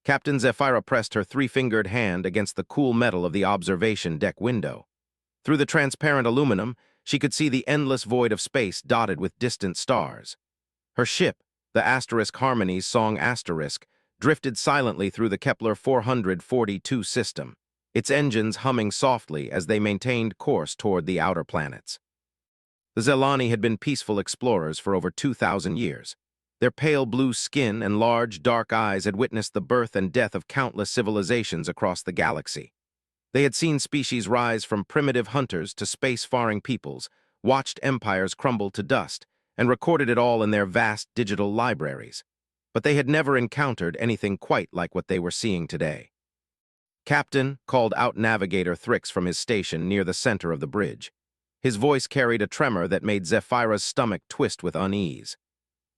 Captain Zephyra pressed her three-fingered hand against the cool metal of the observation deck window. Through the transparent aluminum, she could see the endless void of space dotted with distant stars. Her ship, the Asterisk Harmony's Song Asterisk, drifted silently through the Kepler 442 system, its engines humming softly as they maintained course toward the outer planets. The Zelani had been peaceful explorers for over 2,000 years. Their pale blue skin and large, dark eyes had witnessed the birth and death of countless civilizations across the galaxy. They had seen species rise from primitive hunters to space-faring peoples, watched empires crumble to dust, and recorded it all in their vast digital libraries. But they had never encountered anything quite like what they were seeing today. "Captain," called out Navigator Thrix from his station near the center of the bridge. His voice carried a tremor that made Zephyra's stomach twist with unease.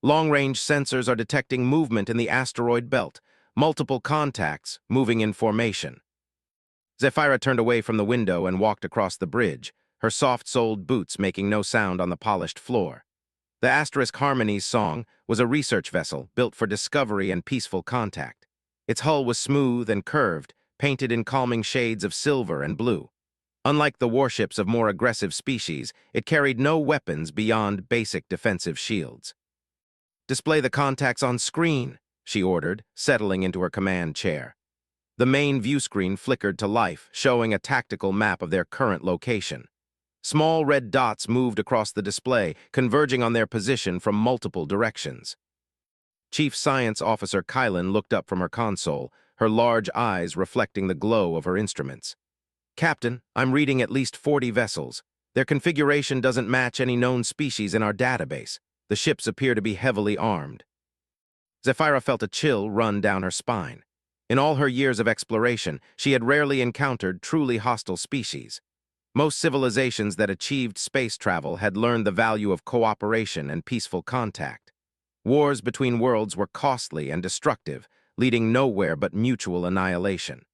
"Long-range sensors are detecting movement in the asteroid belt, multiple contacts moving in formation." Zephyra turned away from the window and walked across the bridge, her soft-soled boots making no sound on the polished floor. The Asterisk Harmony's Song was a research vessel built for discovery and peaceful contact. Its hull was smooth and curved, painted in calming shades of silver and blue. Unlike the warships of more aggressive species, it carried no weapons beyond basic defensive shields. "Display the contacts on screen," she ordered, settling into her command chair. The main view screen flickered to life, showing a tactical map of their current location. Small red dots moved across the display, converging on their position from multiple directions. Chief Science Officer Kylan looked up from her console, her large eyes reflecting the glow of her instruments. "Captain, I'm reading at least 40 vessels. Their configuration doesn't match any known species in our database. The ships appear to be heavily armed." Zephyra felt a chill run down her spine. In all her years of exploration, she had rarely encountered truly hostile species. Most civilizations that achieved space travel had learned the value of cooperation and peaceful contact. Wars between worlds were costly and destructive, leading nowhere but mutual annihilation.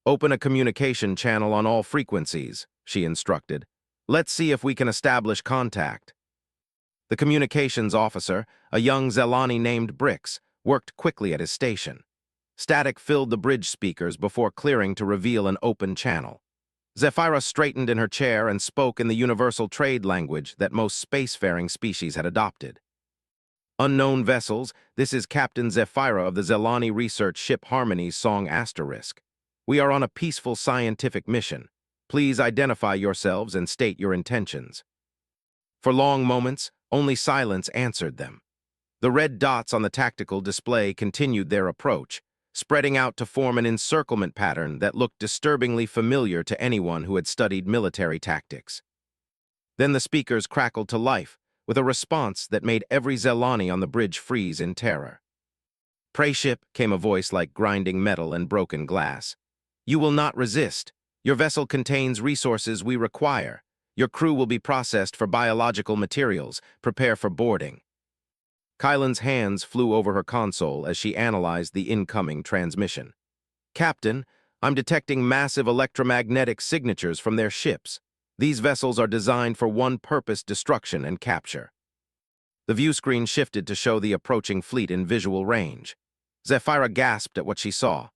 "Open a communication channel on all frequencies," she instructed. "Let's see if we can establish contact." The communications officer, a young Zelani named Brix, worked quickly at his station. Static filled the bridge speakers before clearing to reveal an open channel. Zephyra straightened in her chair and spoke in the universal trade language that most spacefaring species had adopted. "Unknown vessels, this is Captain Zephyra of the Zelani research ship Harmony's Song Asterisk. We are on a peaceful scientific mission. Please identify yourselves and state your intentions." For long moments, only silence answered them. The red dots on the tactical display continued their approach, spreading out to form an encirclement pattern that looked disturbingly familiar to anyone who had studied military tactics. Then the speakers crackled to life, with a response that made every Zelani on the bridge freeze in terror. "Prey ship," came a voice like grinding metal and broken glass. "You will not resist. Your vessel contains resources we require. Your crew will be processed for biological materials. Prepare for boarding." Kylan's hands flew over her console as she analyzed the incoming transmission. "Captain, I'm detecting massive electromagnetic signatures from their ships. These vessels are designed for one purpose: destruction and capture." The view screen shifted to show the approaching fleet in visual range. Zephyra gasped at what she saw.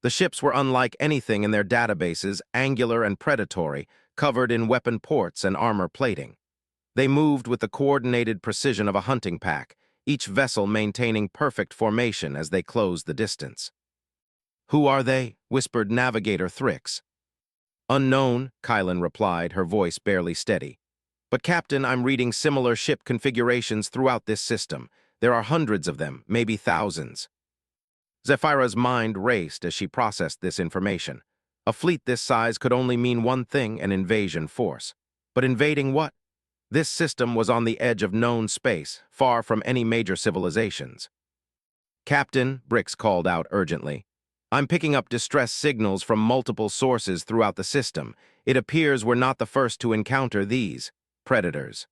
The ships were unlike anything in their databases, angular and predatory, covered in weapon ports and armor plating. They moved with the coordinated precision of a hunting pack, each vessel maintaining perfect formation as they closed the distance. "Who are they?" whispered Navigator Thrix. "Unknown," Kylan replied, her voice barely steady. "But Captain, I'm reading similar ship configurations throughout this system. There are hundreds of them, maybe thousands." Zephyra's mind raced as she processed this information. A fleet this size could only mean one thing: an invasion force. But invading what? This system was on the edge of known space, far from any major civilizations. "Captain," Brix called out urgently, "I'm picking up distress signals from multiple sources throughout the system. It appears we're not the first to encounter these predators."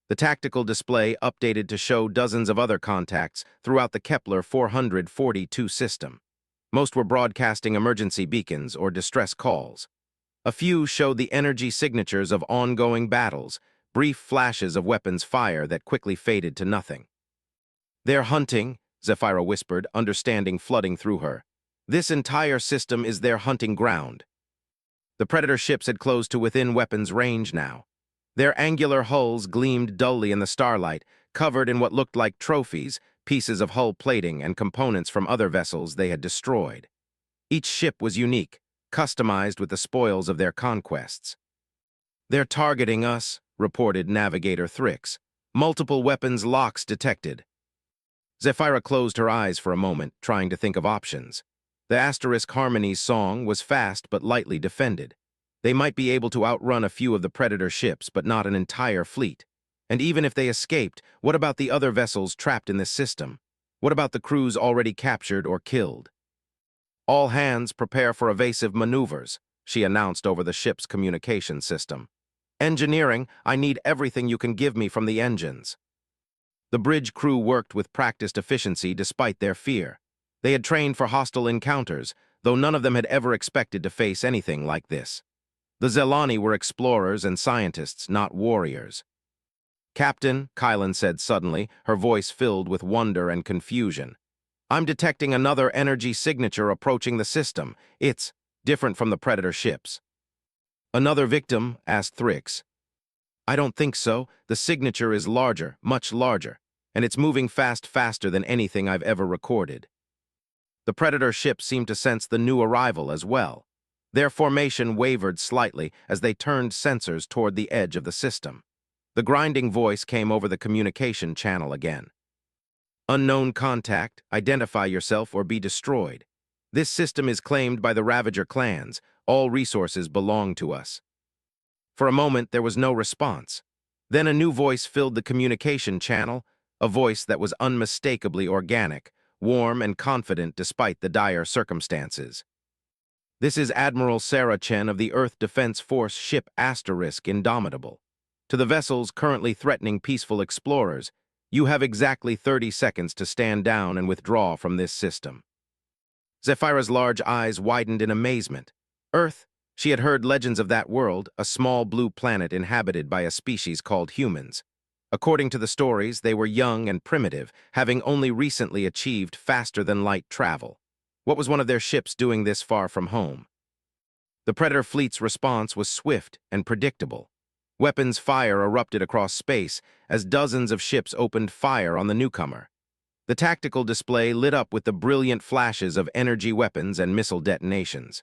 The tactical display updated to show dozens of other contacts throughout the Kepler 442 system. Most were broadcasting emergency beacons or distress calls. A few showed the energy signatures of ongoing battles, brief flashes of weapons fire that quickly faded to nothing. "They're hunting," Zephyra whispered, understanding flooding through her. This entire system is their hunting ground. The Predator ships had closed to within weapons range now. Their angular hulls gleamed dully in the starlight, covered in what looked like trophies, pieces of hull plating, and components from other vessels they had destroyed. Each ship was unique, customized with the spoils of their conquests. "They're targeting us," reported Navigator Thrix. "Multiple weapons locks detected." Zephyra closed her eyes for a moment, trying to think of options. The Asterisk Harmony's song was fast but lightly defended. They might be able to outrun a few of the Predator ships, but not an entire fleet. And even if they escaped, what about the other vessels trapped in this system? What about the crews already captured or killed? "All hands prepare for evasive maneuvers," she announced over the ship's communication system. "Engineering, I need everything you can give me from the engines." The bridge crew worked with practiced efficiency despite their fear. They had trained for hostile encounters, though none of them had ever expected to face anything like this. The Zelani were explorers and scientists, not warriors. "Captain," Kylan said suddenly, her voice filled with wonder and confusion, "I'm detecting another energy signature approaching the system. It's different from the Predator ships." "Another victim?" asked Thrix. "I don't think so. The signature is larger, much larger, and it's moving faster than anything I've ever recorded." The Predator ship seemed to sense the new arrival as well. Their formation wavered slightly as they turned sensors toward the edge of the system. The grinding voice came over the communication channel again. "Unknown contact, identify yourself or be destroyed. This system is claimed by the Ravager clans. All resources belong to us." For a moment, there was no response. Then a new voice filled the communication channel, a voice that was unmistakably organic, warm and confident despite the dire circumstances. "This is Admiral Sarah Chen of the Earth Defense Force ship Asterisk Indomitable. To the vessels currently threatening peaceful explorers, you have exactly 30 seconds to stand down and withdraw from this system." Zephyra's large eyes widened in amazement. Earth? She had heard legends of that world, a small blue planet inhabited by a species called humans. According to the stories, they were young and primitive, having only recently achieved faster-than-light travel. What was one of their ships doing this far from home? The Predator fleet's response was swift and predictable. Weapons fire erupted across space as dozens of ships opened fire on the newcomer. The tactical display lit up with the brilliant flashes of energy weapons and missile detonations.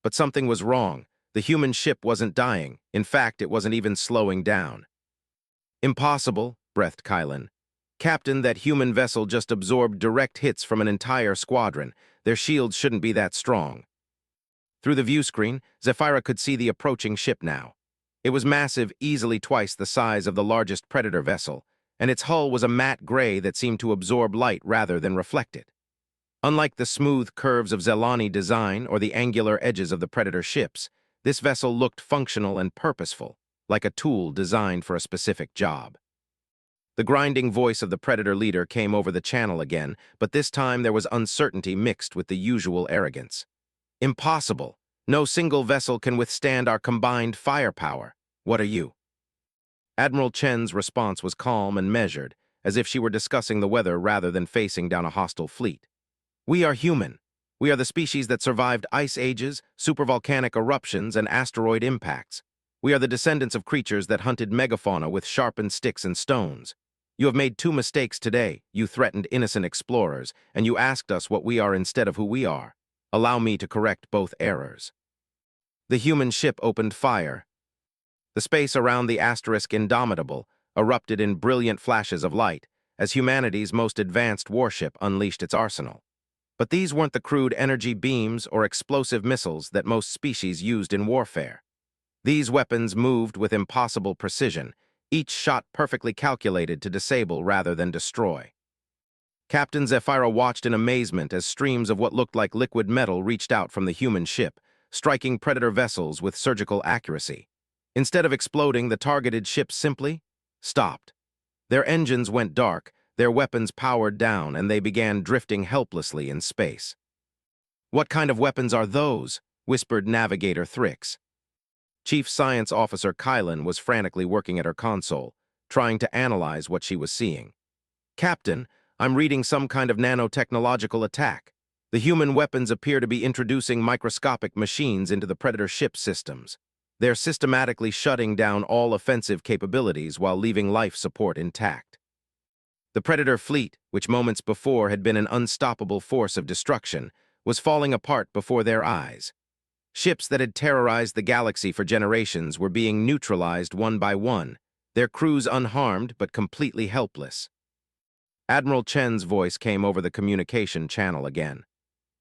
But something was wrong. The human ship wasn't dying. In fact, it wasn't even slowing down. "Impossible," breathed Kylan. "Captain, that human vessel just absorbed direct hits from an entire squadron. Their shields shouldn't be that strong." Through the view screen, Zephyra could see the approaching ship now. It was massive, easily twice the size of the largest Predator vessel, and its hull was a matte gray that seemed to absorb light rather than reflect it. Unlike the smooth curves of Zelani design or the angular edges of the Predator ships, this vessel looked functional and purposeful, like a tool designed for a specific job. The grinding voice of the Predator leader came over the channel again, but this time there was uncertainty mixed with the usual arrogance. "Impossible. No single vessel can withstand our combined firepower. What are you?" Admiral Chen's response was calm and measured, as if she were discussing the weather rather than facing down a hostile fleet. "We are human. We are the species that survived ice ages, supervolcanic eruptions, and asteroid impacts. We are the descendants of creatures that hunted megafauna with sharpened sticks and stones. You have made two mistakes today. You threatened innocent explorers, and you asked us what we are instead of who we are. Allow me to correct both errors." The human ship opened fire. The space around the Asterisk Indomitable erupted in brilliant flashes of light, as humanity's most advanced warship unleashed its arsenal. But these weren't the crude energy beams or explosive missiles that most species used in warfare. These weapons moved with impossible precision, each shot perfectly calculated to disable rather than destroy. Captain Zephyra watched in amazement as streams of what looked like liquid metal reached out from the human ship, striking Predator vessels with surgical accuracy. Instead of exploding, the targeted ship simply stopped. Their engines went dark, their weapons powered down, and they began drifting helplessly in space. "What kind of weapons are those?" whispered Navigator Thrix. Chief Science Officer Kylan was frantically working at her console, trying to analyze what she was seeing. "Captain, I'm reading some kind of nanotechnological attack. The human weapons appear to be introducing microscopic machines into the Predator ship systems. They're systematically shutting down all offensive capabilities while leaving life support intact. The Predator fleet, which moments before had been an unstoppable force of destruction, was falling apart before their eyes. Ships that had terrorized the galaxy for generations were being neutralized one by one, their crews unharmed but completely helpless. Admiral Chen's voice came over the communication channel again.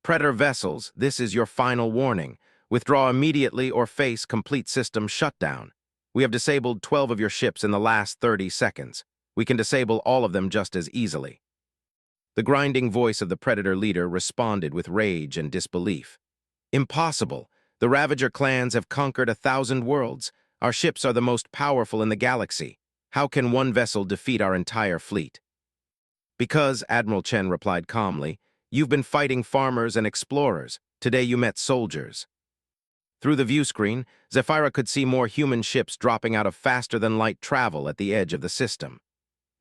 Predator vessels, this is your final warning. Withdraw immediately or face complete system shutdown. We have disabled 12 of your ships in the last 30 seconds. We can disable all of them just as easily. The grinding voice of the Predator leader responded with rage and disbelief. Impossible. The Ravager clans have conquered 1,000 worlds. Our ships are the most powerful in the galaxy. How can one vessel defeat our entire fleet? Because, Admiral Chen replied calmly, you've been fighting farmers and explorers. Today you met soldiers. Through the view screen, Zephyra could see more human ships dropping out of faster-than-light travel at the edge of the system.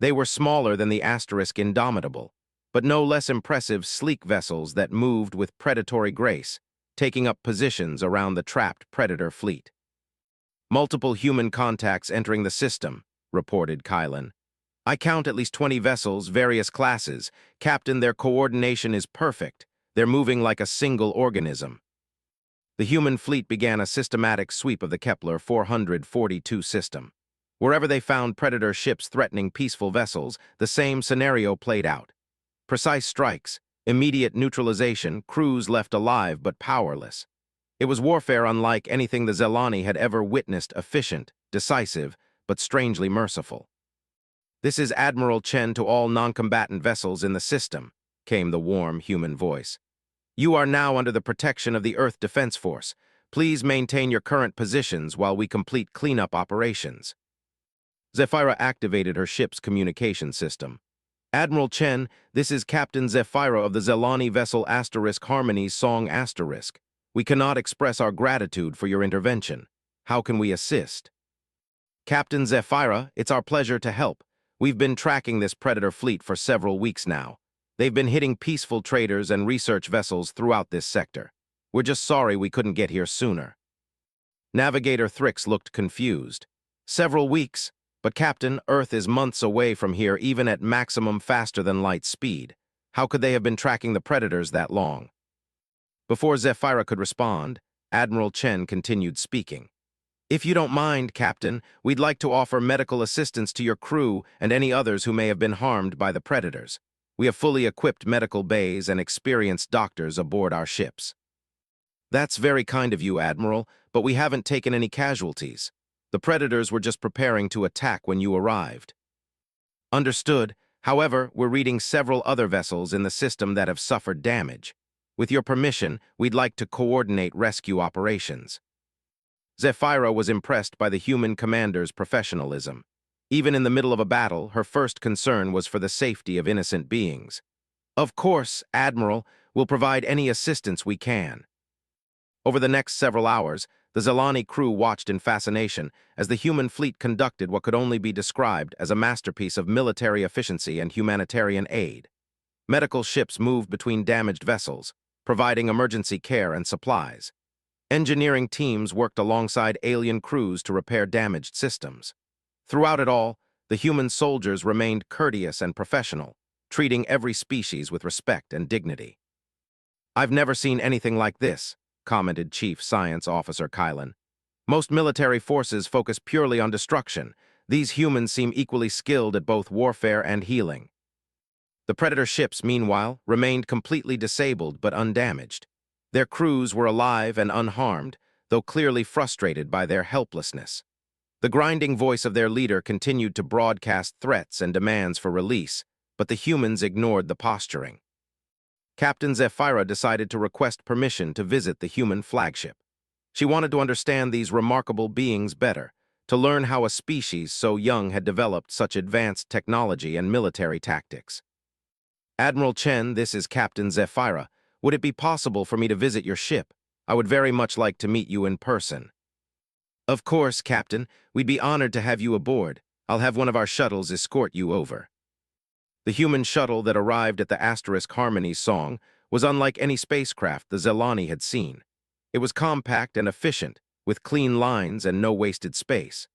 They were smaller than the Asterisk Indomitable, but no less impressive sleek vessels that moved with predatory grace, taking up positions around the trapped Predator fleet. Multiple human contacts entering the system, reported Kylan. I count at least 20 vessels, various classes. Captain, their coordination is perfect. They're moving like a single organism. The human fleet began a systematic sweep of the Kepler 442 system. Wherever they found Predator ships threatening peaceful vessels, the same scenario played out. Precise strikes, immediate neutralization, crews left alive but powerless. It was warfare unlike anything the Zelani had ever witnessed, efficient, decisive, but strangely merciful. This is Admiral Chen to all non-combatant vessels in the system, came the warm human voice. You are now under the protection of the Earth Defense Force. Please maintain your current positions while we complete cleanup operations. Zephyra activated her ship's communication system. Admiral Chen, this is Captain Zephyra of the Zelani vessel Asterisk Harmony's Song Asterisk. We cannot express our gratitude for your intervention. How can we assist? Captain Zephyra, it's our pleasure to help. We've been tracking this Predator fleet for several weeks now. They've been hitting peaceful traders and research vessels throughout this sector. We're just sorry we couldn't get here sooner. Navigator Thrix looked confused. Several weeks, but Captain, Earth is months away from here even at maximum faster-than-light speed. How could they have been tracking the Predators that long? Before Zephyra could respond, Admiral Chen continued speaking. If you don't mind, Captain, we'd like to offer medical assistance to your crew and any others who may have been harmed by the Predators. We have fully equipped medical bays and experienced doctors aboard our ships. That's very kind of you, Admiral, but we haven't taken any casualties. The Predators were just preparing to attack when you arrived. Understood. However, we're reading several other vessels in the system that have suffered damage. With your permission, we'd like to coordinate rescue operations. Zephyra was impressed by the human commander's professionalism. Even in the middle of a battle, her first concern was for the safety of innocent beings. Of course, Admiral, we'll provide any assistance we can. Over the next several hours, the Zelani crew watched in fascination as the human fleet conducted what could only be described as a masterpiece of military efficiency and humanitarian aid. Medical ships moved between damaged vessels, providing emergency care and supplies. Engineering teams worked alongside alien crews to repair damaged systems. Throughout it all, the human soldiers remained courteous and professional, treating every species with respect and dignity. I've never seen anything like this, commented Chief Science Officer Kylan. Most military forces focus purely on destruction. These humans seem equally skilled at both warfare and healing. The Predator ships, meanwhile, remained completely disabled but undamaged. Their crews were alive and unharmed, though clearly frustrated by their helplessness. The grinding voice of their leader continued to broadcast threats and demands for release, but the humans ignored the posturing. Captain Zephyra decided to request permission to visit the human flagship. She wanted to understand these remarkable beings better, to learn how a species so young had developed such advanced technology and military tactics. Admiral Chen, this is Captain Zephyra. Would it be possible for me to visit your ship? I would very much like to meet you in person. Of course, Captain. We'd be honored to have you aboard. I'll have one of our shuttles escort you over. The human shuttle that arrived at the Asterisk Harmony's song was unlike any spacecraft the Zelani had seen. It was compact and efficient, with clean lines and no wasted space.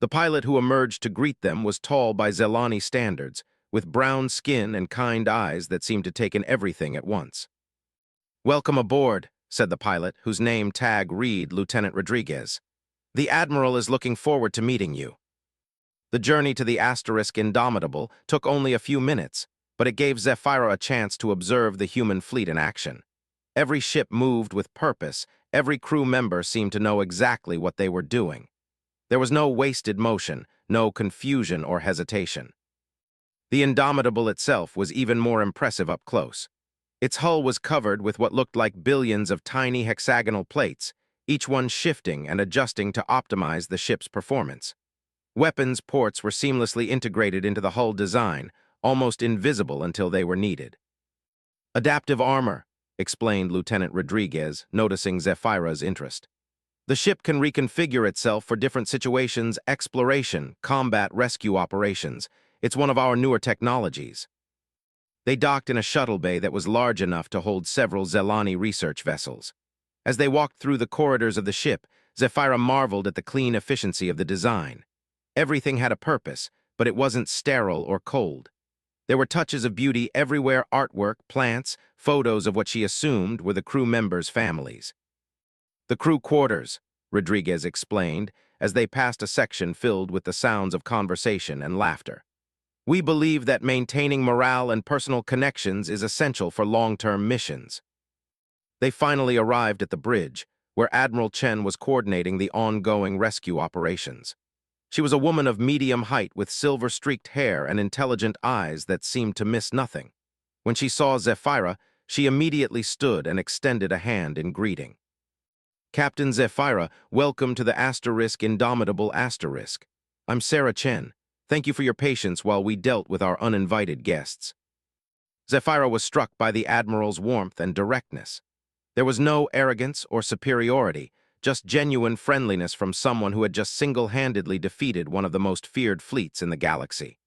The pilot who emerged to greet them was tall by Zelani standards, with brown skin and kind eyes that seemed to take in everything at once. "Welcome aboard," said the pilot, whose name tag read Lieutenant Rodriguez. "The Admiral is looking forward to meeting you." The journey to the Asterisk Indomitable took only a few minutes, but it gave Zephyra a chance to observe the human fleet in action. Every ship moved with purpose, every crew member seemed to know exactly what they were doing. There was no wasted motion, no confusion or hesitation. The Indomitable itself was even more impressive up close. Its hull was covered with what looked like billions of tiny hexagonal plates, each one shifting and adjusting to optimize the ship's performance. Weapons ports were seamlessly integrated into the hull design, almost invisible until they were needed. "Adaptive armor," explained Lieutenant Rodriguez, noticing Zephyra's interest. "The ship can reconfigure itself for different situations: exploration, combat, rescue operations. It's one of our newer technologies." They docked in a shuttle bay that was large enough to hold several Zelani research vessels. As they walked through the corridors of the ship, Zephyra marveled at the clean efficiency of the design. Everything had a purpose, but it wasn't sterile or cold. There were touches of beauty everywhere: artwork, plants, photos of what she assumed were the crew members' families. "The crew quarters," Rodriguez explained, as they passed a section filled with the sounds of conversation and laughter. "We believe that maintaining morale and personal connections is essential for long-term missions." They finally arrived at the bridge, where Admiral Chen was coordinating the ongoing rescue operations. She was a woman of medium height with silver-streaked hair and intelligent eyes that seemed to miss nothing. When she saw Zephyra, she immediately stood and extended a hand in greeting. "Captain Zephyra, welcome to the Asterisk Indomitable Asterisk. I'm Sarah Chen. Thank you for your patience while we dealt with our uninvited guests." Zephyra was struck by the Admiral's warmth and directness. There was no arrogance or superiority, just genuine friendliness from someone who had just single-handedly defeated one of the most feared fleets in the galaxy.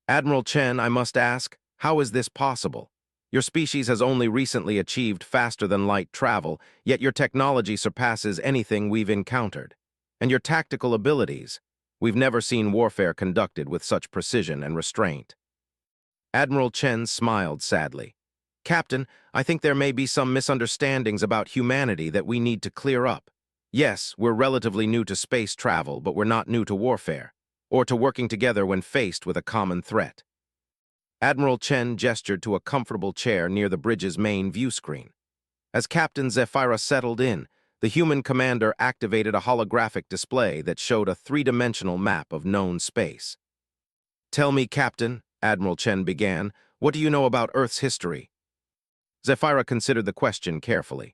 "Admiral Chen, I must ask, how is this possible? Your species has only recently achieved faster-than-light travel, yet your technology surpasses anything we've encountered. And your tactical abilities, we've never seen warfare conducted with such precision and restraint." Admiral Chen smiled sadly. "Captain, I think there may be some misunderstandings about humanity that we need to clear up. Yes, we're relatively new to space travel, but we're not new to warfare, or to working together when faced with a common threat." Admiral Chen gestured to a comfortable chair near the bridge's main view screen. As Captain Zephyra settled in, the human commander activated a holographic display that showed a three-dimensional map of known space. "Tell me, Captain," Admiral Chen began, "what do you know about Earth's history?" Zephyra considered the question carefully.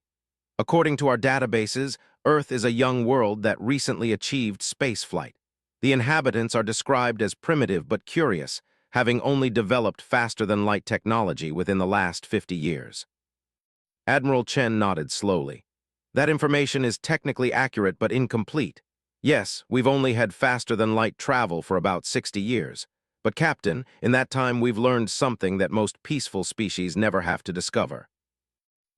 "According to our databases, Earth is a young world that recently achieved spaceflight. The inhabitants are described as primitive but curious, having only developed faster-than-light technology within the last 50 years. Admiral Chen nodded slowly. "That information is technically accurate but incomplete. Yes, we've only had faster-than-light travel for about 60 years. But, Captain, in that time we've learned something that most peaceful species never have to discover."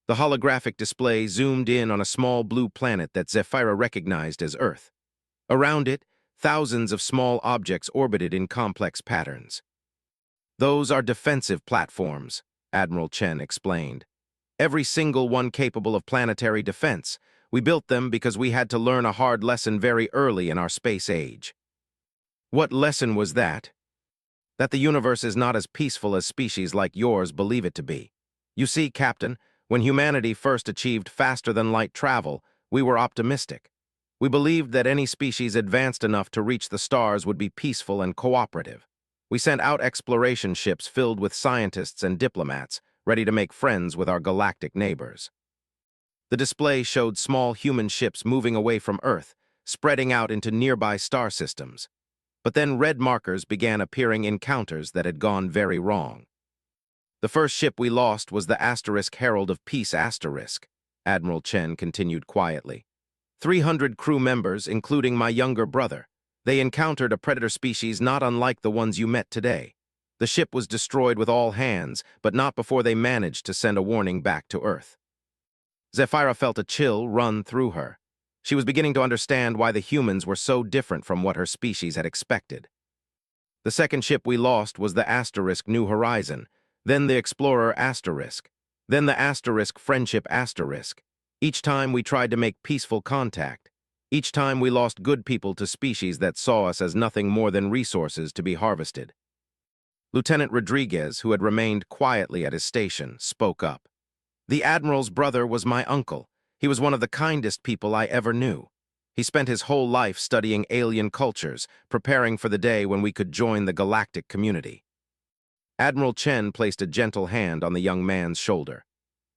The holographic display zoomed in on a small blue planet that Zephyra recognized as Earth. Around it, thousands of small objects orbited in complex patterns. "Those are defensive platforms," Admiral Chen explained. "Every single one capable of planetary defense. We built them because we had to learn a hard lesson very early in our space age." "What lesson was that?" "That the universe is not as peaceful as species like yours believe it to be. You see, Captain, when humanity first achieved faster-than-light travel, we were optimistic. We believed that any species advanced enough to reach the stars would be peaceful and cooperative. We sent out exploration ships filled with scientists and diplomats, ready to make friends with our galactic neighbors." The display showed small human ships moving away from Earth, spreading out into nearby star systems. But then red markers began appearing in counters that had gone very wrong. "The first ship we lost was the Asterisk Herald of Peace Asterisk," Admiral Chen continued quietly. 300 crew members, including my younger brother. They encountered a predator species not unlike the ones you met today. The ship was destroyed with all hands, but not before they managed to send a warning back to Earth. Zephyra felt a chill run through her. She was beginning to understand why the humans were so different from what her species had expected. The second ship we lost was the Asterisk New Horizon, then the Explorer Asterisk, then the Asterisk Friendship Asterisk. Each time we tried to make peaceful contact. Each time we lost good people to species that saw us as nothing more than resources to be harvested. Lieutenant Rodriguez, who had remained quietly at his station, spoke up. The Admiral's brother was my uncle. He was one of the kindest people I ever knew. He spent his whole life studying alien cultures, preparing for the day when we could join the Galactic community. Admiral Chen placed a gentle hand on the young man's shoulder.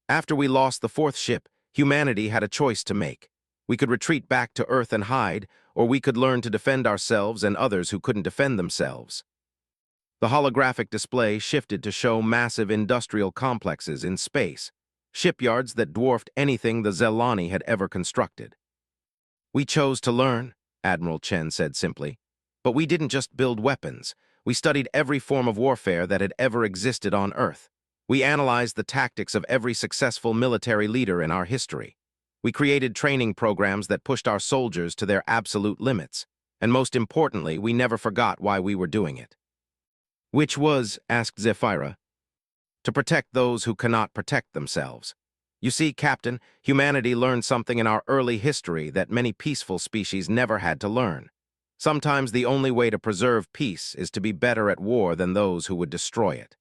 After we lost the fourth ship, humanity had a choice to make. We could retreat back to Earth and hide, or we could learn to defend ourselves and others who couldn't defend themselves. The holographic display shifted to show massive industrial complexes in space, shipyards that dwarfed anything the Zelani had ever constructed. We chose to learn, Admiral Chen said simply. But we didn't just build weapons. We studied every form of warfare that had ever existed on Earth. We analyzed the tactics of every successful military leader in our history. We created training programs that pushed our soldiers to their absolute limits. And most importantly, we never forgot why we were doing it. Which was, asked Zephyra, to protect those who cannot protect themselves. You see, Captain, humanity learned something in our early history that many peaceful species never had to learn. Sometimes the only way to preserve peace is to be better at war than those who would destroy it.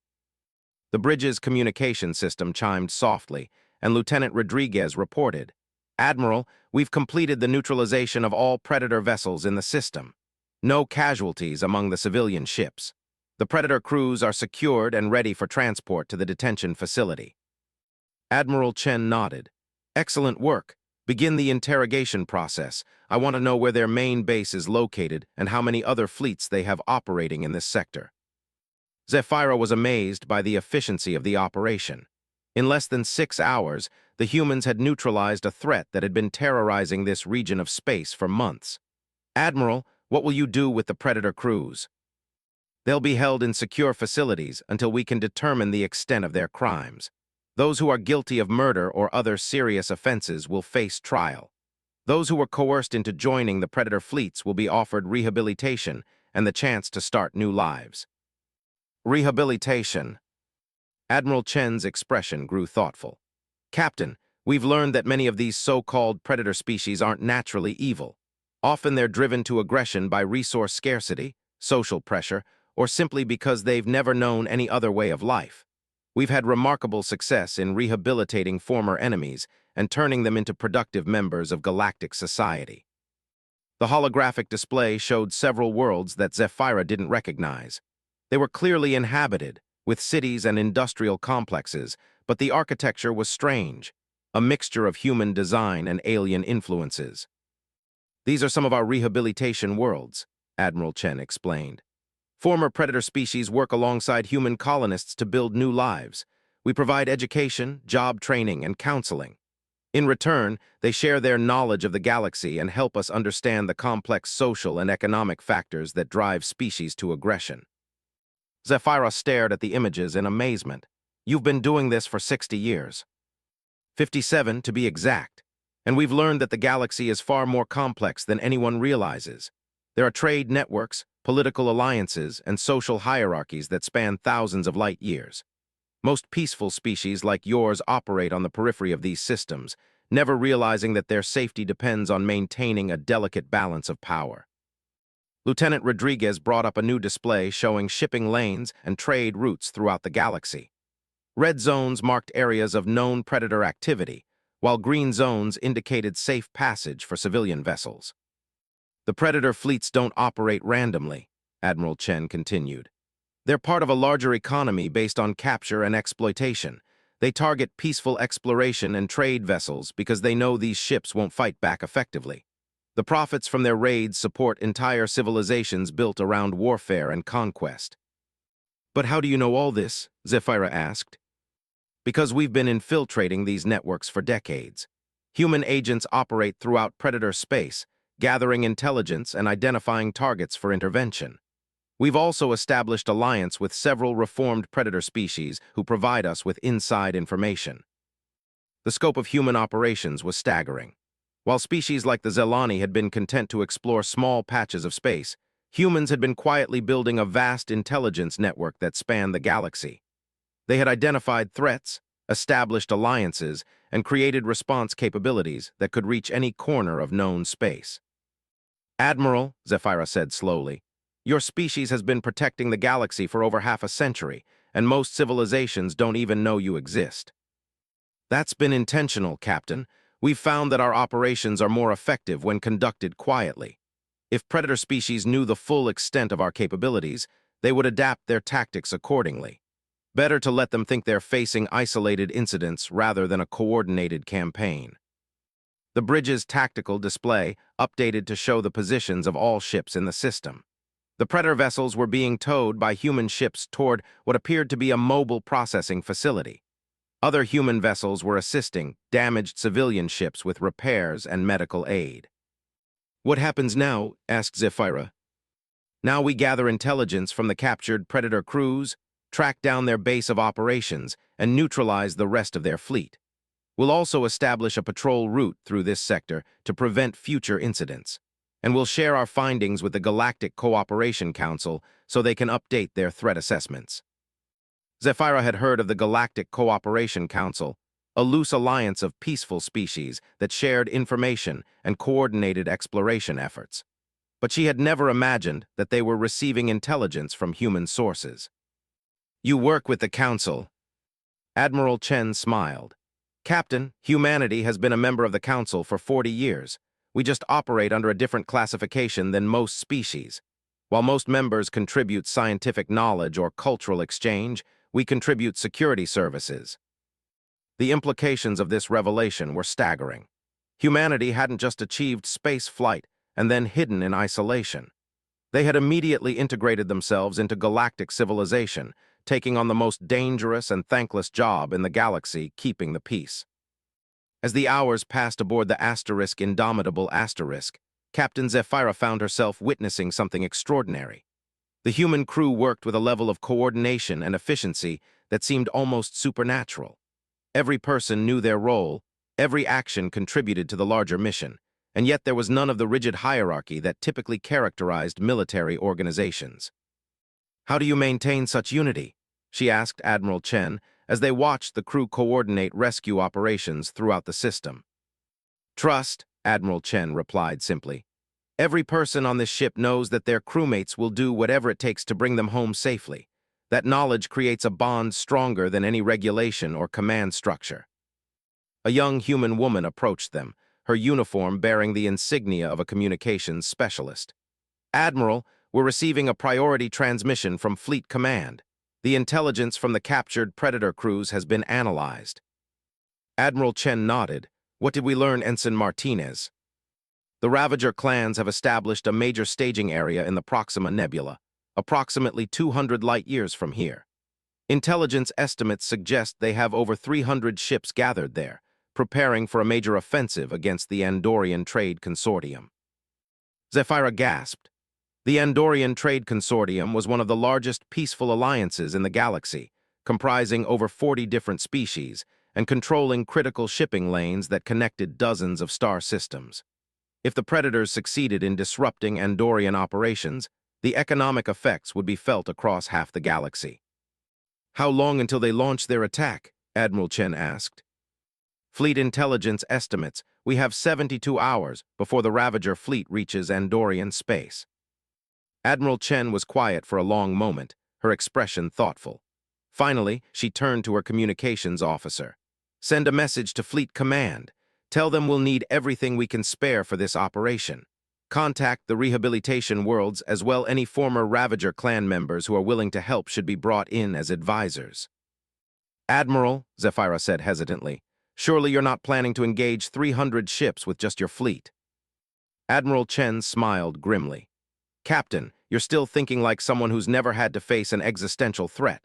The bridge's communication system chimed softly, and Lieutenant Rodriguez reported, Admiral, we've completed the neutralization of all Predator vessels in the system. No casualties among the civilian ships. The Predator crews are secured and ready for transport to the detention facility. Admiral Chen nodded. Excellent work. Begin the interrogation process. I want to know where their main base is located and how many other fleets they have operating in this sector. Zephyra was amazed by the efficiency of the operation. In less than 6 hours, the humans had neutralized a threat that had been terrorizing this region of space for months. Admiral, what will you do with the Predator crews? They'll be held in secure facilities until we can determine the extent of their crimes. Those who are guilty of murder or other serious offenses will face trial. Those who were coerced into joining the Predator fleets will be offered rehabilitation and the chance to start new lives. Rehabilitation. Admiral Chen's expression grew thoughtful. Captain, we've learned that many of these so-called Predator species aren't naturally evil. Often they're driven to aggression by resource scarcity, social pressure, or simply because they've never known any other way of life. We've had remarkable success in rehabilitating former enemies and turning them into productive members of galactic society. The holographic display showed several worlds that Zephyra didn't recognize. They were clearly inhabited, with cities and industrial complexes, but the architecture was strange, a mixture of human design and alien influences. These are some of our rehabilitation worlds, Admiral Chen explained. Former Predator species work alongside human colonists to build new lives. We provide education, job training, and counseling. In return, they share their knowledge of the galaxy and help us understand the complex social and economic factors that drive species to aggression. Zephyra stared at the images in amazement. You've been doing this for 60 years. 57 to be exact. And we've learned that the galaxy is far more complex than anyone realizes. There are trade networks, political alliances, and social hierarchies that span thousands of light years. Most peaceful species like yours operate on the periphery of these systems, never realizing that their safety depends on maintaining a delicate balance of power. Lieutenant Rodriguez brought up a new display showing shipping lanes and trade routes throughout the galaxy. Red zones marked areas of known Predator activity, while green zones indicated safe passage for civilian vessels. The Predator fleets don't operate randomly, Admiral Chen continued. They're part of a larger economy based on capture and exploitation. They target peaceful exploration and trade vessels because they know these ships won't fight back effectively. The profits from their raids support entire civilizations built around warfare and conquest. But how do you know all this? Zephyra asked. Because we've been infiltrating these networks for decades. Human agents operate throughout Predator space, gathering intelligence and identifying targets for intervention. We've also established alliance with several reformed predator species who provide us with inside information. The scope of human operations was staggering. While species like the Zelani had been content to explore small patches of space, humans had been quietly building a vast intelligence network that spanned the galaxy. They had identified threats, established alliances, and created response capabilities that could reach any corner of known space. Admiral, Zephyra said slowly, your species has been protecting the galaxy for over half a century, and most civilizations don't even know you exist. That's been intentional, Captain. We've found that our operations are more effective when conducted quietly. If predator species knew the full extent of our capabilities, they would adapt their tactics accordingly. Better to let them think they're facing isolated incidents rather than a coordinated campaign. The bridge's tactical display updated to show the positions of all ships in the system. The predator vessels were being towed by human ships toward what appeared to be a mobile processing facility. Other human vessels were assisting damaged civilian ships with repairs and medical aid. What happens now? Asked Zephyra. Now we gather intelligence from the captured predator crews, track down their base of operations, and neutralize the rest of their fleet. We'll also establish a patrol route through this sector to prevent future incidents. And we'll share our findings with the Galactic Cooperation Council so they can update their threat assessments. Zephyra had heard of the Galactic Cooperation Council, a loose alliance of peaceful species that shared information and coordinated exploration efforts. But she had never imagined that they were receiving intelligence from human sources. You work with the Council. Admiral Chen smiled. Captain, humanity has been a member of the Council for 40 years. We just operate under a different classification than most species. While most members contribute scientific knowledge or cultural exchange, we contribute security services. The implications of this revelation were staggering. Humanity hadn't just achieved space flight and then hidden in isolation. They had immediately integrated themselves into galactic civilization, taking on the most dangerous and thankless job in the galaxy, keeping the peace. As the hours passed aboard the Indomitable Asterisk, Captain Zephyra found herself witnessing something extraordinary. The human crew worked with a level of coordination and efficiency that seemed almost supernatural. Every person knew their role, every action contributed to the larger mission, and yet there was none of the rigid hierarchy that typically characterized military organizations. How do you maintain such unity? She asked Admiral Chen as they watched the crew coordinate rescue operations throughout the system. Trust, Admiral Chen replied simply. Every person on this ship knows that their crewmates will do whatever it takes to bring them home safely. That knowledge creates a bond stronger than any regulation or command structure. A young human woman approached them, her uniform bearing the insignia of a communications specialist. Admiral, we're receiving a priority transmission from Fleet Command. The intelligence from the captured predator crews has been analyzed. Admiral Chen nodded. What did we learn, Ensign Martinez? The Ravager clans have established a major staging area in the Proxima Nebula, approximately 200 light-years from here. Intelligence estimates suggest they have over 300 ships gathered there, preparing for a major offensive against the Andorian Trade Consortium. Zephyra gasped. The Andorian Trade Consortium was one of the largest peaceful alliances in the galaxy, comprising over 40 different species and controlling critical shipping lanes that connected dozens of star systems. If the Predators succeeded in disrupting Andorian operations, the economic effects would be felt across half the galaxy. How long until they launch their attack? Admiral Chen asked. Fleet intelligence estimates we have 72 hours before the Ravager fleet reaches Andorian space. Admiral Chen was quiet for a long moment, her expression thoughtful. Finally, she turned to her communications officer. Send a message to Fleet Command. Tell them we'll need everything we can spare for this operation. Contact the Rehabilitation Worlds as well. Any former Ravager clan members who are willing to help should be brought in as advisors. Admiral, Zephyra said hesitantly, surely you're not planning to engage 300 ships with just your fleet. Admiral Chen smiled grimly. Captain, you're still thinking like someone who's never had to face an existential threat.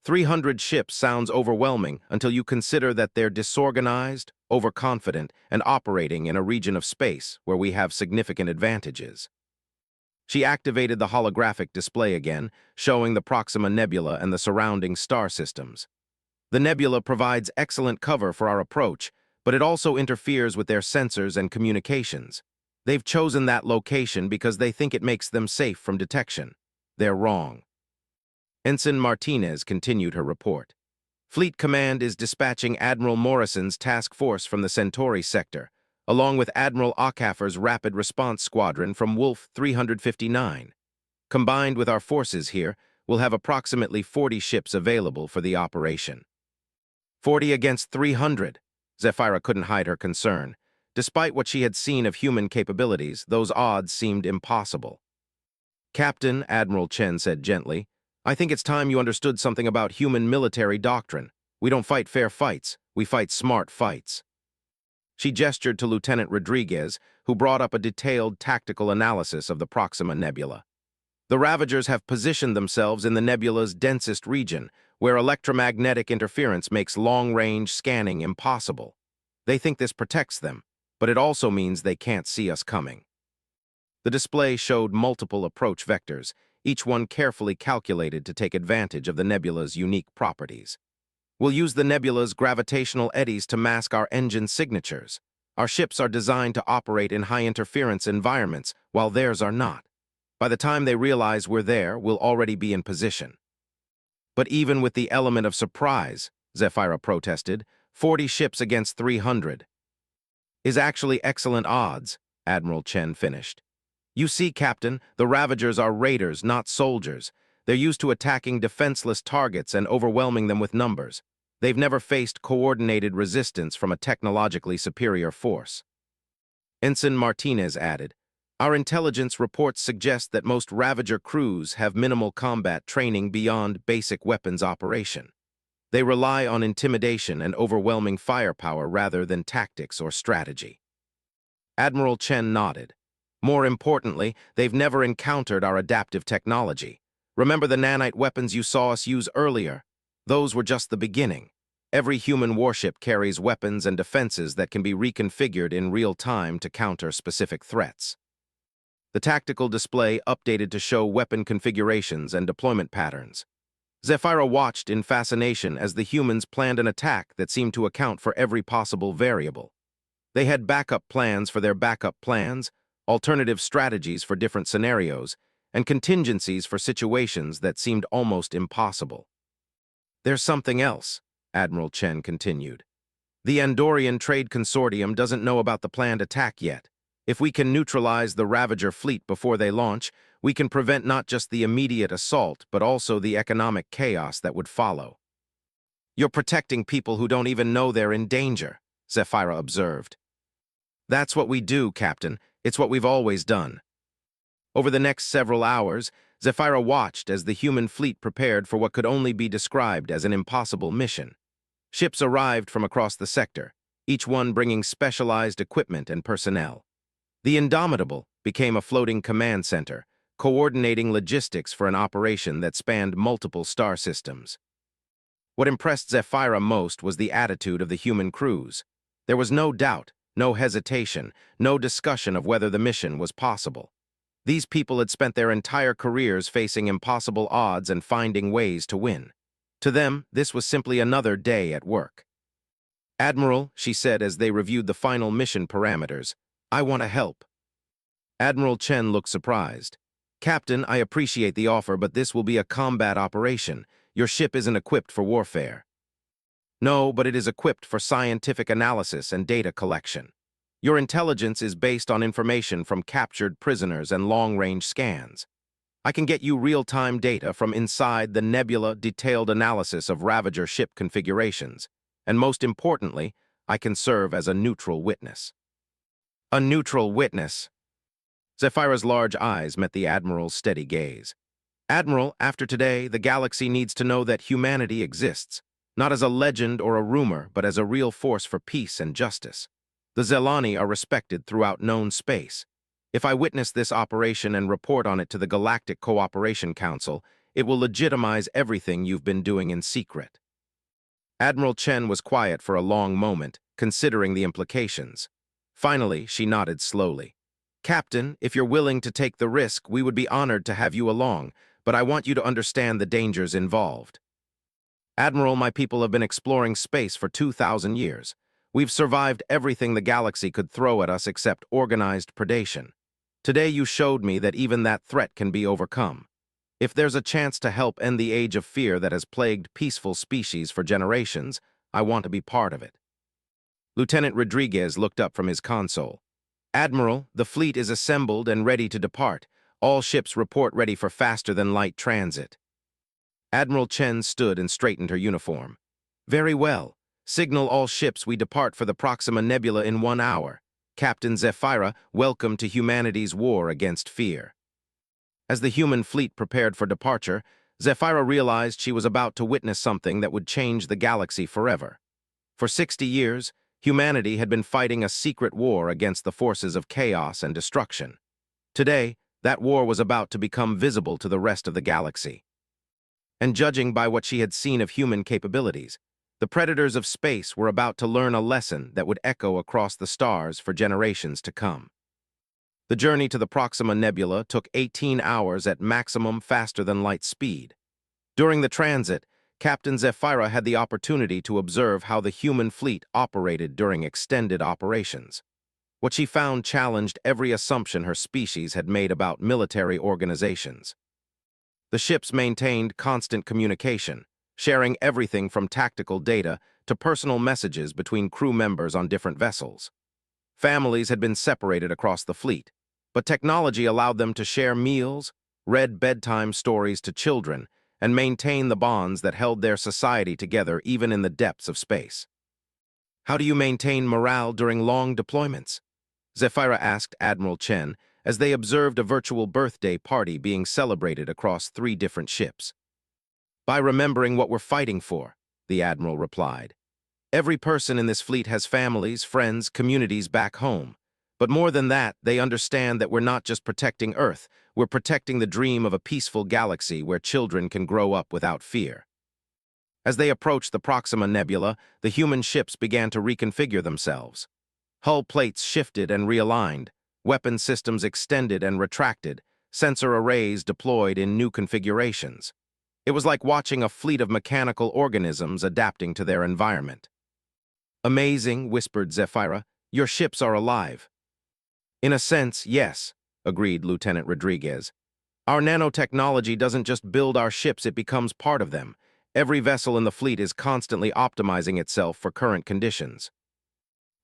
300 ships sounds overwhelming until you consider that they're disorganized, overconfident, and operating in a region of space where we have significant advantages. She activated the holographic display again, showing the Proxima Nebula and the surrounding star systems. The nebula provides excellent cover for our approach, but it also interferes with their sensors and communications. They've chosen that location because they think it makes them safe from detection. They're wrong. Ensign Martinez continued her report. Fleet Command is dispatching Admiral Morrison's task force from the Centauri sector, along with Admiral Ockhaffer's Rapid Response Squadron from Wolf 359. Combined with our forces here, we'll have approximately 40 ships available for the operation. 40 against 300. Zephyra couldn't hide her concern. Despite what she had seen of human capabilities, those odds seemed impossible. Captain, Admiral Chen said gently, I think it's time you understood something about human military doctrine. We don't fight fair fights, we fight smart fights. She gestured to Lieutenant Rodriguez, who brought up a detailed tactical analysis of the Proxima Nebula. The Ravagers have positioned themselves in the nebula's densest region, where electromagnetic interference makes long-range scanning impossible. They think this protects them, but it also means they can't see us coming. The display showed multiple approach vectors, each one carefully calculated to take advantage of the nebula's unique properties. We'll use the nebula's gravitational eddies to mask our engine signatures. Our ships are designed to operate in high-interference environments, while theirs are not. By the time they realize we're there, we'll already be in position. But even with the element of surprise, Zephyra protested, 40 ships against 300 is actually excellent odds, Admiral Chen finished. You see, Captain, the Ravagers are raiders, not soldiers. They're used to attacking defenseless targets and overwhelming them with numbers. They've never faced coordinated resistance from a technologically superior force. Ensign Martinez added, Our intelligence reports suggest that most Ravager crews have minimal combat training beyond basic weapons operation. They rely on intimidation and overwhelming firepower rather than tactics or strategy. Admiral Chen nodded. More importantly, they've never encountered our adaptive technology. Remember the nanite weapons you saw us use earlier? Those were just the beginning. Every human warship carries weapons and defenses that can be reconfigured in real time to counter specific threats. The tactical display updated to show weapon configurations and deployment patterns. Zephyra watched in fascination as the humans planned an attack that seemed to account for every possible variable. They had backup plans for their backup plans, alternative strategies for different scenarios, and contingencies for situations that seemed almost impossible. There's something else, Admiral Chen continued. The Andorian Trade Consortium doesn't know about the planned attack yet. If we can neutralize the Ravager fleet before they launch, we can prevent not just the immediate assault, but also the economic chaos that would follow. You're protecting people who don't even know they're in danger, Zephyra observed. That's what we do, Captain. It's what we've always done. Over the next several hours, Zephyra watched as the human fleet prepared for what could only be described as an impossible mission. Ships arrived from across the sector, each one bringing specialized equipment and personnel. The Indomitable became a floating command center, coordinating logistics for an operation that spanned multiple star systems. What impressed Zephyra most was the attitude of the human crews. There was no doubt, no hesitation, no discussion of whether the mission was possible. These people had spent their entire careers facing impossible odds and finding ways to win. To them, this was simply another day at work. Admiral, she said as they reviewed the final mission parameters, I want to help. Admiral Chen looked surprised. Captain, I appreciate the offer, but this will be a combat operation. Your ship isn't equipped for warfare. No, but it is equipped for scientific analysis and data collection. Your intelligence is based on information from captured prisoners and long-range scans. I can get you real-time data from inside the nebula, detailed analysis of Ravager ship configurations, and most importantly, I can serve as a neutral witness. A neutral witness? Zephyra's large eyes met the Admiral's steady gaze. Admiral, after today, the galaxy needs to know that humanity exists, not as a legend or a rumor, but as a real force for peace and justice. The Zelani are respected throughout known space. If I witness this operation and report on it to the Galactic Cooperation Council, it will legitimize everything you've been doing in secret. Admiral Chen was quiet for a long moment, considering the implications. Finally, she nodded slowly. Captain, if you're willing to take the risk, we would be honored to have you along, but I want you to understand the dangers involved. Admiral, my people have been exploring space for 2,000 years. We've survived everything the galaxy could throw at us except organized predation. Today you showed me that even that threat can be overcome. If there's a chance to help end the age of fear that has plagued peaceful species for generations, I want to be part of it. Lieutenant Rodriguez looked up from his console. Admiral, the fleet is assembled and ready to depart. All ships report ready for faster-than-light transit. Admiral Chen stood and straightened her uniform. Very well. Signal all ships we depart for the Proxima Nebula in 1 hour. Captain Zephyra, welcome to humanity's war against fear. As the human fleet prepared for departure, Zephyra realized she was about to witness something that would change the galaxy forever. For 60 years, humanity had been fighting a secret war against the forces of chaos and destruction. Today, that war was about to become visible to the rest of the galaxy. And judging by what she had seen of human capabilities, the predators of space were about to learn a lesson that would echo across the stars for generations to come. The journey to the Proxima Nebula took 18 hours at maximum faster-than-light speed. During the transit, Captain Zephyra had the opportunity to observe how the human fleet operated during extended operations. What she found challenged every assumption her species had made about military organizations. The ships maintained constant communication, sharing everything from tactical data to personal messages between crew members on different vessels. Families had been separated across the fleet, but technology allowed them to share meals, read bedtime stories to children, and maintain the bonds that held their society together even in the depths of space. How do you maintain morale during long deployments? Zephyra asked Admiral Chen as they observed a virtual birthday party being celebrated across 3 different ships. By remembering what we're fighting for, the Admiral replied. Every person in this fleet has families, friends, communities back home. But more than that, they understand that we're not just protecting Earth, we're protecting the dream of a peaceful galaxy where children can grow up without fear. As they approached the Proxima Nebula, the human ships began to reconfigure themselves. Hull plates shifted and realigned, weapon systems extended and retracted, sensor arrays deployed in new configurations. It was like watching a fleet of mechanical organisms adapting to their environment. Amazing, whispered Zephyra. Your ships are alive. In a sense, yes, agreed Lieutenant Rodriguez. Our nanotechnology doesn't just build our ships, it becomes part of them. Every vessel in the fleet is constantly optimizing itself for current conditions.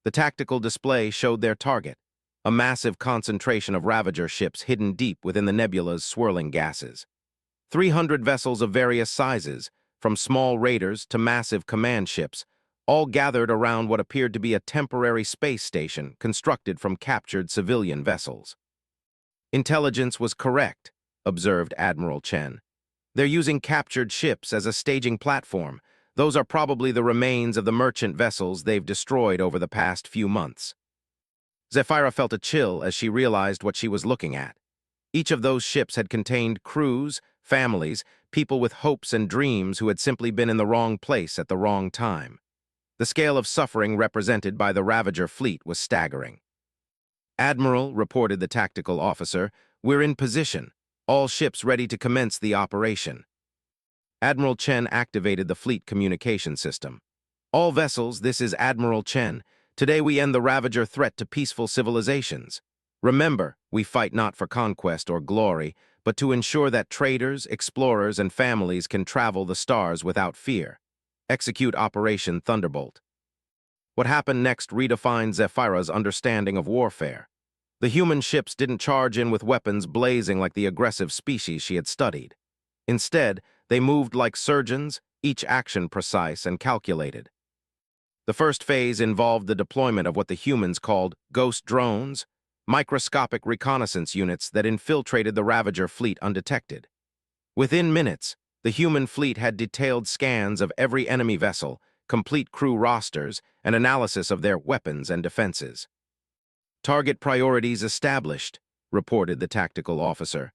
The tactical display showed their target, a massive concentration of Ravager ships hidden deep within the nebula's swirling gases. 300 vessels of various sizes, from small raiders to massive command ships, all gathered around what appeared to be a temporary space station constructed from captured civilian vessels. Intelligence was correct, observed Admiral Chen. They're using captured ships as a staging platform. Those are probably the remains of the merchant vessels they've destroyed over the past few months. Zephyra felt a chill as she realized what she was looking at. Each of those ships had contained crews, families, people with hopes and dreams who had simply been in the wrong place at the wrong time. The scale of suffering represented by the Ravager fleet was staggering. Admiral, reported the tactical officer, we're in position. All ships ready to commence the operation. Admiral Chen activated the fleet communication system. All vessels, this is Admiral Chen. Today we end the Ravager threat to peaceful civilizations. Remember, we fight not for conquest or glory, but to ensure that traders, explorers, and families can travel the stars without fear. Execute Operation Thunderbolt. What happened next redefined Zephyra's understanding of warfare. The human ships didn't charge in with weapons blazing like the aggressive species she had studied. Instead, they moved like surgeons, each action precise and calculated. The first phase involved the deployment of what the humans called ghost drones, microscopic reconnaissance units that infiltrated the Ravager fleet undetected. Within minutes, the human fleet had detailed scans of every enemy vessel, complete crew rosters, and analysis of their weapons and defenses. Target priorities established, reported the tactical officer.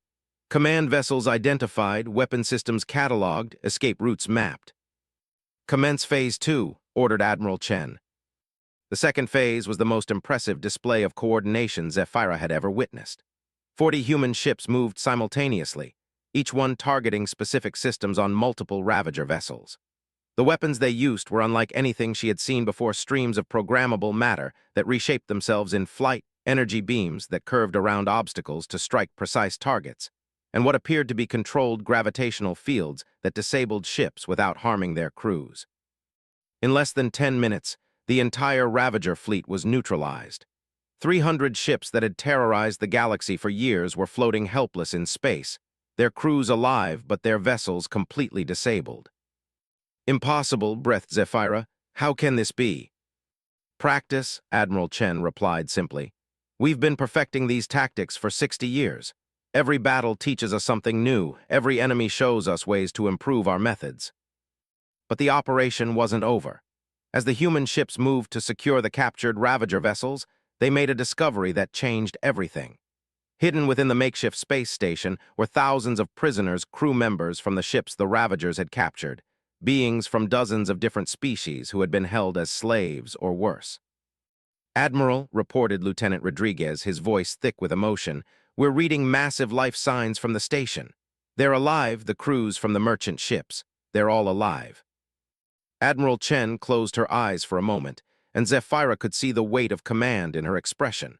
Command vessels identified, weapon systems cataloged, escape routes mapped. Commence Phase 2, ordered Admiral Chen. The second phase was the most impressive display of coordination Zephyra had ever witnessed. 40 human ships moved simultaneously, each one targeting specific systems on multiple Ravager vessels. The weapons they used were unlike anything she had seen before, streams of programmable matter that reshaped themselves in flight, energy beams that curved around obstacles to strike precise targets, and what appeared to be controlled gravitational fields that disabled ships without harming their crews. In less than 10 minutes, the entire Ravager fleet was neutralized. 300 ships that had terrorized the galaxy for years were floating helpless in space, their crews alive but their vessels completely disabled. "Impossible," breathed Zephyra. "How can this be?" "Practice," Admiral Chen replied simply. "We've been perfecting these tactics for 60 years. Every battle teaches us something new. Every enemy shows us ways to improve our methods." But the operation wasn't over. As the human ships moved to secure the captured Ravager vessels, they made a discovery that changed everything. Hidden within the makeshift space station were thousands of prisoners, crew members from the ships the Ravagers had captured, beings from dozens of different species who had been held as slaves or worse. "Admiral," reported Lieutenant Rodriguez, his voice thick with emotion, "we're reading massive life signs from the station. They're alive, the crews from the merchant ships. They're all alive." Admiral Chen closed her eyes for a moment, and Zephyra could see the weight of command in her expression.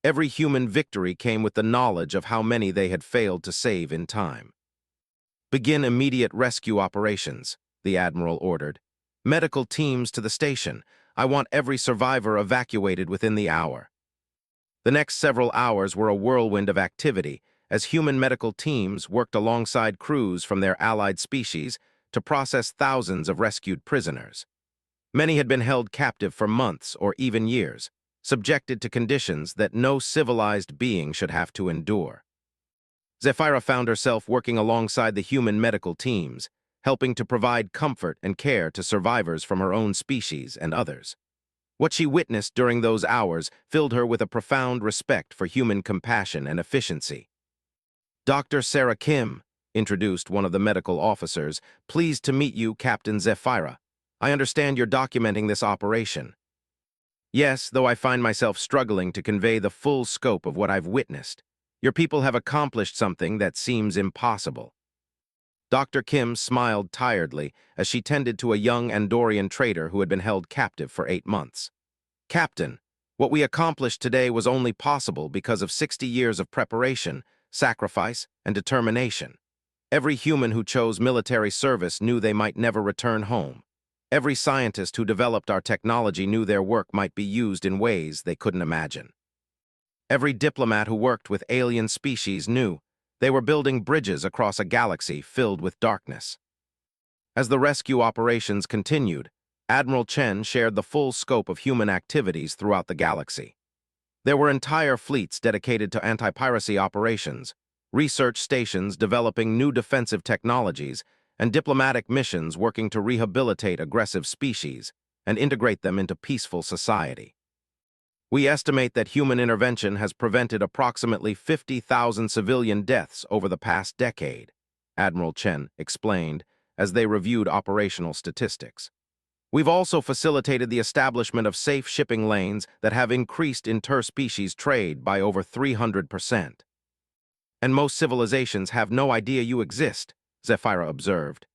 Every human victory came with the knowledge of how many they had failed to save in time. "Begin immediate rescue operations," the Admiral ordered. "Medical teams to the station. I want every survivor evacuated within the hour." The next several hours were a whirlwind of activity as human medical teams worked alongside crews from their allied species to process thousands of rescued prisoners. Many had been held captive for months or even years, subjected to conditions that no civilized being should have to endure. Zephyra found herself working alongside the human medical teams, helping to provide comfort and care to survivors from her own species and others. What she witnessed during those hours filled her with a profound respect for human compassion and efficiency. "Dr. Sarah Kim," introduced one of the medical officers, "pleased to meet you, Captain Zephyra. I understand you're documenting this operation." "Yes, though I find myself struggling to convey the full scope of what I've witnessed. Your people have accomplished something that seems impossible." Dr. Kim smiled tiredly as she tended to a young Andorian trader who had been held captive for 8 months. "Captain, what we accomplished today was only possible because of 60 years of preparation, sacrifice, and determination. Every human who chose military service knew they might never return home. Every scientist who developed our technology knew their work might be used in ways they couldn't imagine. Every diplomat who worked with alien species knew they were building bridges across a galaxy filled with darkness." As the rescue operations continued, Admiral Chen shared the full scope of human activities throughout the galaxy. There were entire fleets dedicated to anti-piracy operations, research stations developing new defensive technologies, and diplomatic missions working to rehabilitate aggressive species and integrate them into peaceful society. "We estimate that human intervention has prevented approximately 50,000 civilian deaths over the past decade," Admiral Chen explained as they reviewed operational statistics. "We've also facilitated the establishment of safe shipping lanes that have increased interspecies trade by over 300%. And most civilizations have no idea you exist," Zephyra observed.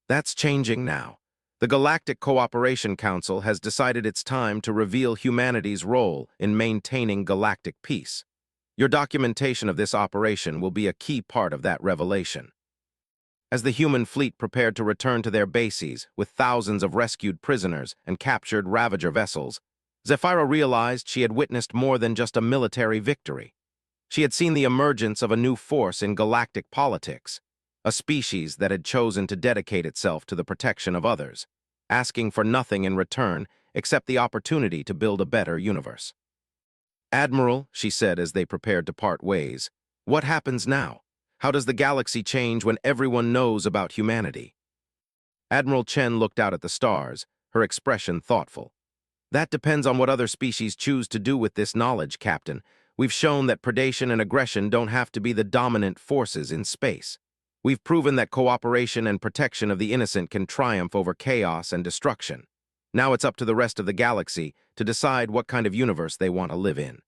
"That's changing now. The Galactic Cooperation Council has decided it's time to reveal humanity's role in maintaining galactic peace. Your documentation of this operation will be a key part of that revelation." As the human fleet prepared to return to their bases with thousands of rescued prisoners and captured Ravager vessels, Zephyra realized she had witnessed more than just a military victory. She had seen the emergence of a new force in galactic politics, a species that had chosen to dedicate itself to the protection of others, asking for nothing in return except the opportunity to build a better universe. "Admiral," she said as they prepared to part ways, "what happens now? How does the galaxy change when everyone knows about humanity?" Admiral Chen looked out at the stars, her expression thoughtful. "That depends on what other species choose to do with this knowledge, Captain. We've shown that predation and aggression don't have to be the dominant forces in space. We've proven that cooperation and protection of the innocent can triumph over chaos and destruction. Now it's up to the rest of the galaxy to decide what kind of universe they want to live in.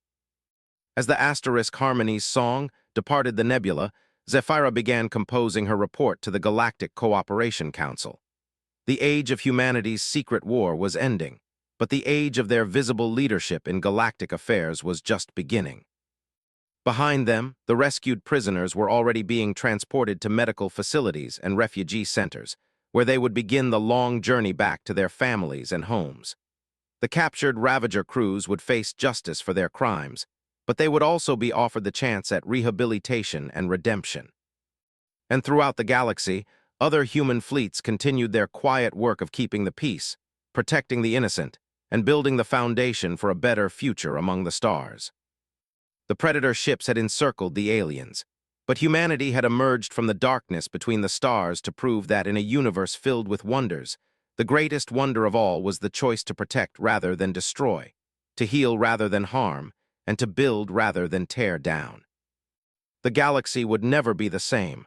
As the Asterisk Harmony's song departed the nebula, Zephyra began composing her report to the Galactic Cooperation Council. The age of humanity's secret war was ending, but the age of their visible leadership in galactic affairs was just beginning. Behind them, the rescued prisoners were already being transported to medical facilities and refugee centers, where they would begin the long journey back to their families and homes. The captured Ravager crews would face justice for their crimes, but they would also be offered the chance at rehabilitation and redemption. And throughout the galaxy, other human fleets continued their quiet work of keeping the peace, protecting the innocent, and building the foundation for a better future among the stars. The Predator ships had encircled the aliens, but humanity had emerged from the darkness between the stars to prove that in a universe filled with wonders, the greatest wonder of all was the choice to protect rather than destroy, to heal rather than harm, and to build rather than tear down. The galaxy would never be the same,